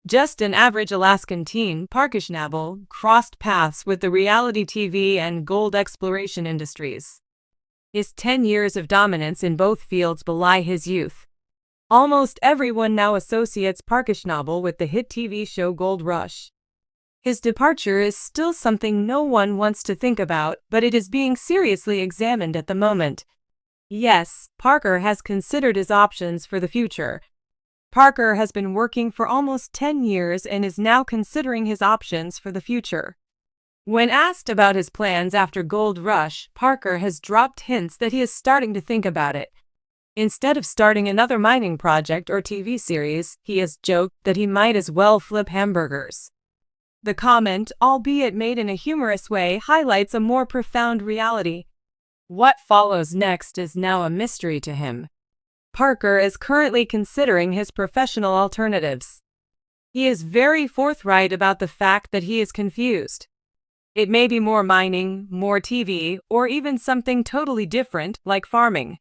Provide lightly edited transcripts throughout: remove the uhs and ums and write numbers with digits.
Just an average Alaskan teen, Parker Schnabel crossed paths with the reality TV and gold exploration industries. His 10 years of dominance in both fields belie his youth. Almost everyone now associates Parker Schnabel with the hit TV show Gold Rush. His departure is still something no one wants to think about, but it is being seriously examined at the moment. Yes, Parker has considered his options for the future. Parker has been working for almost 10 years and is now considering his options for the future. When asked about his plans after Gold Rush, Parker has dropped hints that he is starting to think about it. Instead of starting another mining project or TV series, he has joked that he might as well flip hamburgers. The comment, albeit made in a humorous way, highlights a more profound reality. What follows next is now a mystery to him. Parker is currently considering his professional alternatives. He is very forthright about the fact that he is confused. It may be more mining, more TV, or even something totally different, like farming.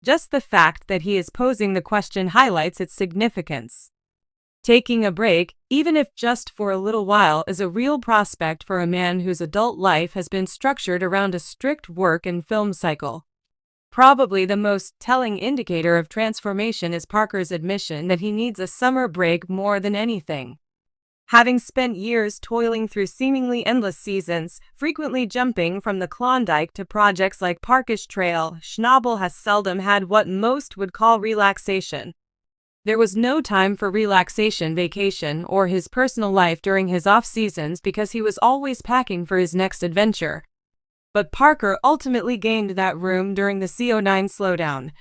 Just the fact that he is posing the question highlights its significance. Taking a break, even if just for a little while, is a real prospect for a man whose adult life has been structured around a strict work and film cycle. Probably the most telling indicator of transformation is Parker's admission that he needs a summer break more than anything. Having spent years toiling through seemingly endless seasons, frequently jumping from the Klondike to projects like Parkish Trail, Schnabel has seldom had what most would call relaxation. There was no time for relaxation, vacation, or his personal life during his off-seasons because he was always packing for his next adventure. But Parker ultimately gained that room during the CO9 slowdown.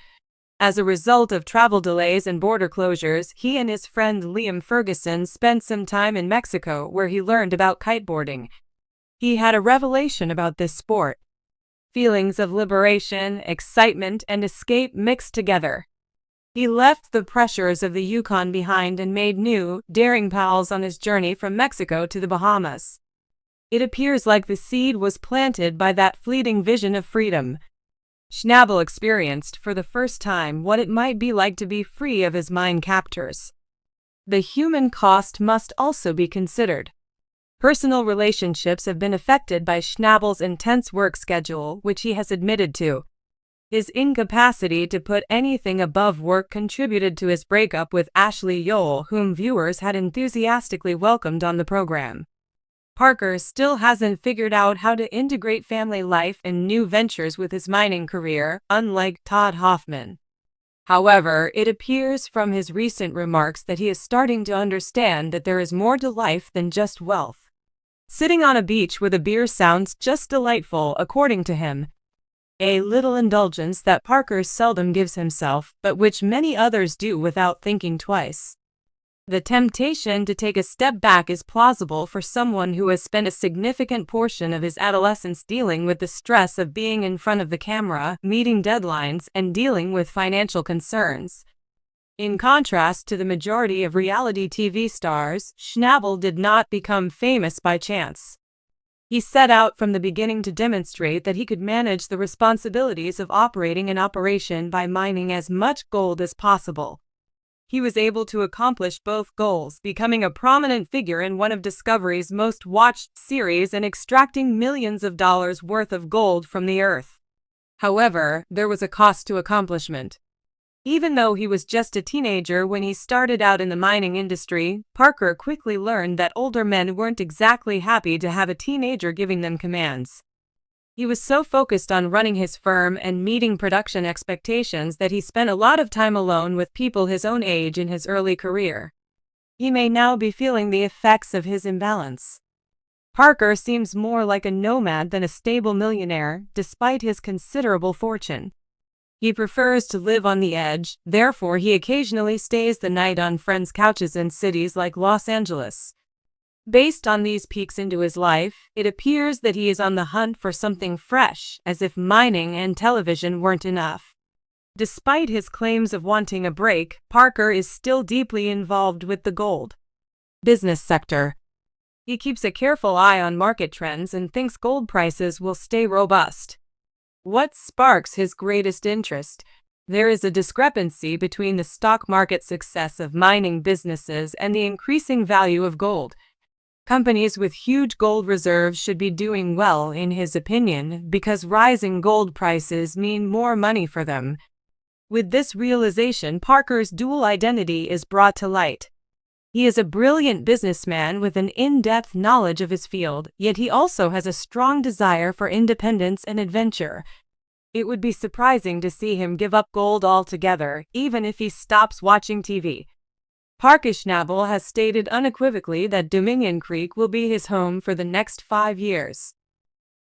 As a result of travel delays and border closures, he and his friend Liam Ferguson spent some time in Mexico where he learned about kiteboarding. He had a revelation about this sport. Feelings of liberation, excitement, and escape mixed together. He left the pressures of the Yukon behind and made new, daring pals on his journey from Mexico to the Bahamas. It appears like the seed was planted by that fleeting vision of freedom. Schnabel experienced for the first time what it might be like to be free of his mind captors. The human cost must also be considered. Personal relationships have been affected by Schnabel's intense work schedule, which he has admitted to. His incapacity to put anything above work contributed to his breakup with Ashley Yoel, whom viewers had enthusiastically welcomed on the program. Parker still hasn't figured out how to integrate family life and new ventures with his mining career, unlike Todd Hoffman. However, it appears from his recent remarks that he is starting to understand that there is more to life than just wealth. Sitting on a beach with a beer sounds just delightful, according to him. A little indulgence that Parker seldom gives himself, but which many others do without thinking twice. The temptation to take a step back is plausible for someone who has spent a significant portion of his adolescence dealing with the stress of being in front of the camera, meeting deadlines, and dealing with financial concerns. In contrast to the majority of reality TV stars, Schnabel did not become famous by chance. He set out from the beginning to demonstrate that he could manage the responsibilities of operating an operation by mining as much gold as possible. He was able to accomplish both goals, becoming a prominent figure in one of Discovery's most watched series and extracting millions of dollars worth of gold from the earth. However, there was a cost to accomplishment. Even though he was just a teenager when he started out in the mining industry, Parker quickly learned that older men weren't exactly happy to have a teenager giving them commands. He was so focused on running his firm and meeting production expectations that he spent a lot of time alone with people his own age in his early career. He may now be feeling the effects of his imbalance. Parker seems more like a nomad than a stable millionaire, despite his considerable fortune. He prefers to live on the edge, therefore he occasionally stays the night on friends' couches in cities like Los Angeles. Based on these peeks into his life, it appears that he is on the hunt for something fresh, as if mining and television weren't enough. Despite his claims of wanting a break, Parker is still deeply involved with the gold business sector. He keeps a careful eye on market trends and thinks gold prices will stay robust. What sparks his greatest interest? There is a discrepancy between the stock market success of mining businesses and the increasing value of gold. Companies with huge gold reserves should be doing well, in his opinion, because rising gold prices mean more money for them. With this realization, Parker's dual identity is brought to light. He is a brilliant businessman with an in-depth knowledge of his field, yet he also has a strong desire for independence and adventure. It would be surprising to see him give up gold altogether, even if he stops watching TV. Parker Schnabel has stated unequivocally that Dominion Creek will be his home for the next 5 years.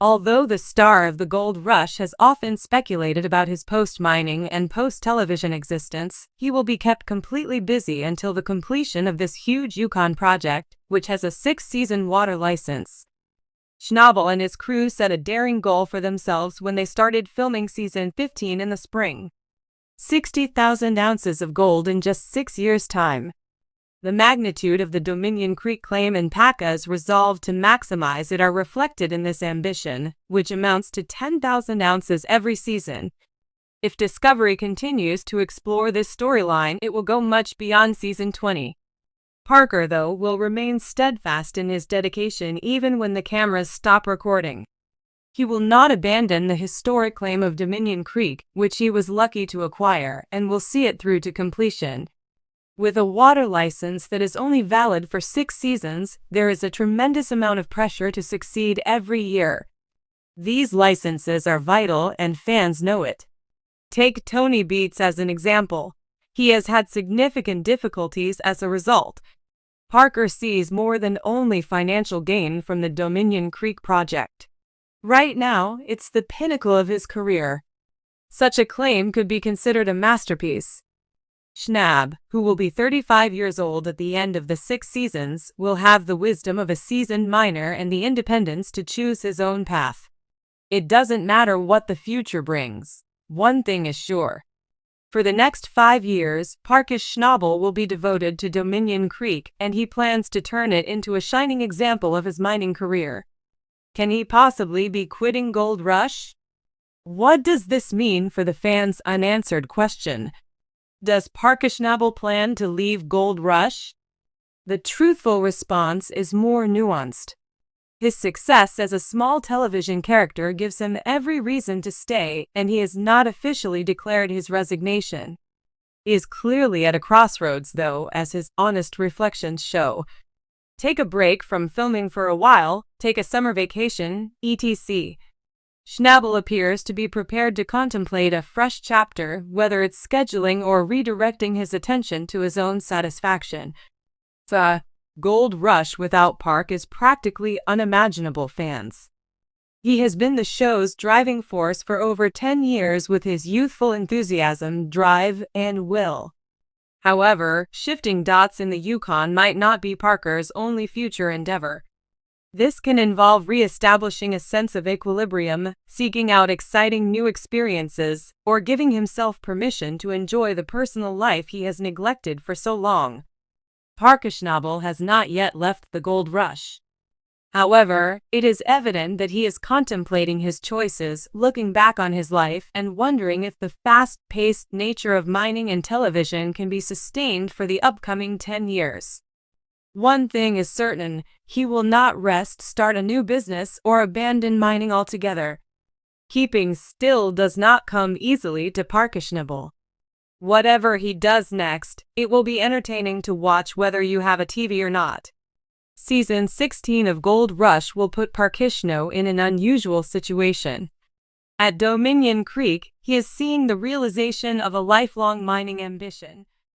Although the star of the Gold Rush has often speculated about his post-mining and post-television existence, he will be kept completely busy until the completion of this huge Yukon project, which has a 6-season water license. Schnabel and his crew set a daring goal for themselves when they started filming season 15 in the spring. 60,000 ounces of gold in just 6 years' time. The magnitude of the Dominion Creek claim and Parker's resolve to maximize it are reflected in this ambition, which amounts to 10,000 ounces every season. If Discovery continues to explore this storyline, it will go much beyond season 20. Parker, though, will remain steadfast in his dedication even when the cameras stop recording. He will not abandon the historic claim of Dominion Creek, which he was lucky to acquire, and will see it through to completion. With a water license that is only valid for 6 seasons, there is a tremendous amount of pressure to succeed every year. These licenses are vital, and fans know it. Take Tony Beets as an example. He has had significant difficulties as a result. Parker sees more than only financial gain from the Dominion Creek project. Right now, it's the pinnacle of his career. Such a claim could be considered a masterpiece. Schnabel, who will be 35 years old at the end of the 6 seasons, will have the wisdom of a seasoned miner and the independence to choose his own path. It doesn't matter what the future brings. One thing is sure. For the next 5 years, Parker Schnabel will be devoted to Dominion Creek, and he plans to turn it into a shining example of his mining career. Can he possibly be quitting Gold Rush? What does this mean for the fans' unanswered question? Does Parker Schnabel plan to leave Gold Rush? The truthful response is more nuanced. His success as a small television character gives him every reason to stay, and he has not officially declared his resignation. He is clearly at a crossroads, though, as his honest reflections show. Take a break from filming for a while, take a summer vacation, etc. Schnabel appears to be prepared to contemplate a fresh chapter, whether it's scheduling or redirecting his attention to his own satisfaction. The Gold Rush without Park is practically unimaginable, fans. He has been the show's driving force for over 10 years with his youthful enthusiasm, drive, and will. However, shifting dots in the Yukon might not be Parker's only future endeavor. This can involve re-establishing a sense of equilibrium, seeking out exciting new experiences, or giving himself permission to enjoy the personal life he has neglected for so long. Parker Schnabel has not yet left the Gold Rush. However, it is evident that he is contemplating his choices, looking back on his life, and wondering if the fast-paced nature of mining and television can be sustained for the upcoming 10 years. One thing is certain, he will not rest, start a new business, or abandon mining altogether. Keeping still does not come easily to Parker Schnabel. Whatever he does next, it will be entertaining to watch whether you have a TV or not. Season 16 of Gold Rush will put Parker Schnabel in an unusual situation. At Dominion Creek, he is seeing the realization of a lifelong mining ambition.